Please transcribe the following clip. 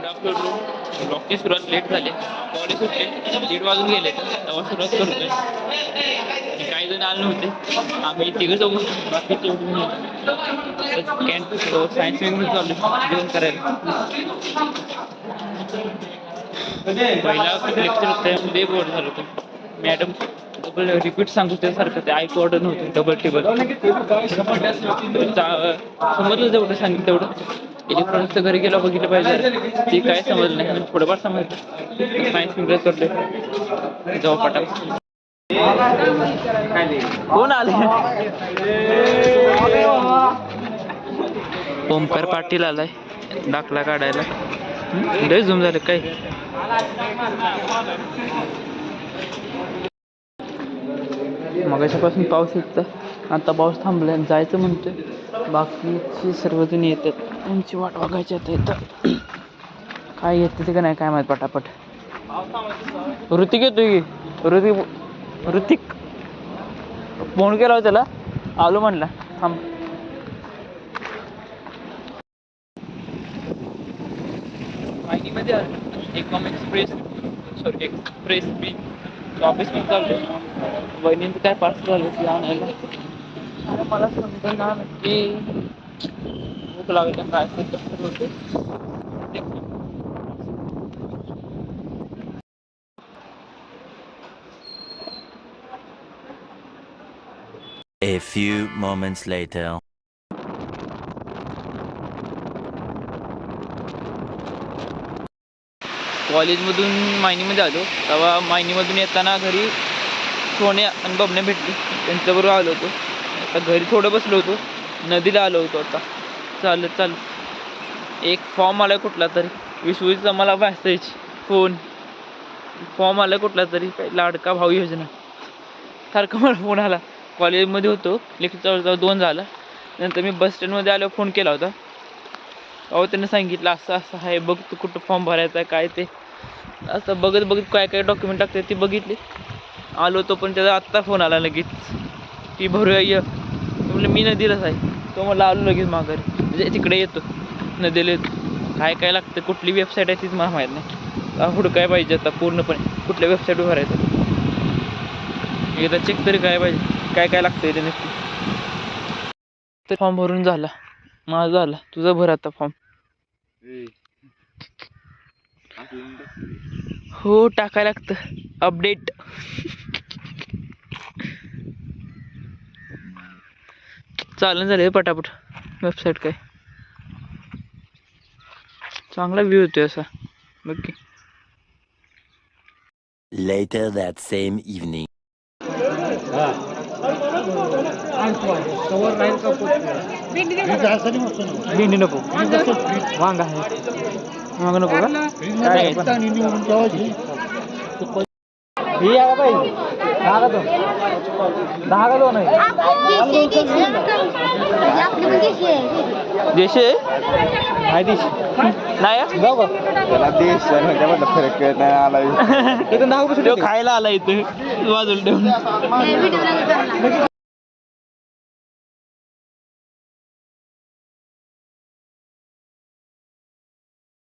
Good afternoon. ब्लॉगची सुरुवात late झाली. College सुटले 1:30 वाजून गेले तेव्हा सुरुवात करतोय. काही जण आले नव्हते, आम्ही तिघं जाऊ बाकीचे कॅन्टीन सायन्स विंगमध्ये चालू जेवण करायला. पहिला लेक्चर होतं ते बोर्ड झालं होतं. मॅडम डबल रिपीट सांगू त्यासारखं ते ऐकू ऑर्डर नव्हतं. डबल टेबल समजलं जेवढं सांगितलं तेवढं. इलेक्ट्रॉनिक्सचं घरी गेला बघितलं पाहिजे ते काय समजलं नाही. थोडंफार समजलं. सायन्स विंगला करतोय जाऊ पटाक. कोण आले? ओमकार पाटील आलाय दाखला काढायला. लय झूम झालं काय. मगाच्यापासून पाऊस येत, आता पाऊस थांबलाय. जायचं म्हणतोय. बाकीचे सर्वजण येतात, त्यांची वाट बघायची आता. येतं काय येते ते का नाही काय माहित. पटापट ऋतिक येतोय की. ऋतिक फोन केला त्याला, आलो म्हणला. थांब. माहितीमध्ये एकॉम एक्सप्रेस बी ऑफिसमध्ये चालू. वहिनींचं काय पार्सल झालं ते आणायला. अरे मला समजतं ना नक्की भूक लागली काय होते. A few moments later. कॉलेजमधून मायनीमध्ये आलो तेव्हा मायनीमधून येताना घरी सोन्या आणि बबने भेटली. त्यांच्याबरोबर आलो होतो. आता घरी थोडं बसलो होतो. नदीला आलो होतो आता चालत. एक फॉर्म आला कुठला तरी विश्वचा मला वाचायची फॉर्म आला कुठला तरी लाडका भाऊ योजना सारखा मला फोन आला. कॉलेजमध्ये होतो, लेक्चर 2 झाला. नंतर मी बस स्टँडमध्ये आलो, फोन केला होता. अहो त्यांनी सांगितलं असं असं आहे बघ, तू कुठं फॉर्म भरायचा आहे काय ते. असं बघत काय काय डॉक्युमेंट टाकते ती बघितली. आलो होतो पण त्याचा आत्ता फोन आला लगेच ती भरूया ये. म्हणलं मी नदीलाच आहे. तो मला आलो लगेच माघारी, म्हणजे तिकडे येतो नदीला येतो. काय लागतं कुठली वेबसाईट आहे तीच मला माहीत नाही. हुडकाय पाहिजे आता पूर्णपणे कुठल्या वेबसाईटवर भरायचं. एकदा चेक तरी काय पाहिजे काय लागतं ते नक्की. तर फॉर्म भरून झाला माझा झाला. तुझा भर आता फॉर्म. हो टाकायला लागतं अपडेट. चालणं झालं पटापट. वेबसाईट काय चांगला व्ह्यू होतोय असा बघ की. Later that same evening. भेंडी नको, वांगा आहे. वांगा नको का काय ही आहे पाहिजे. 10 का 2 आहे. देशी आहे देशी नाही त्याला देश फरक नाही आला. इथं 10 खायला आला इथं बाजूला ठेवून.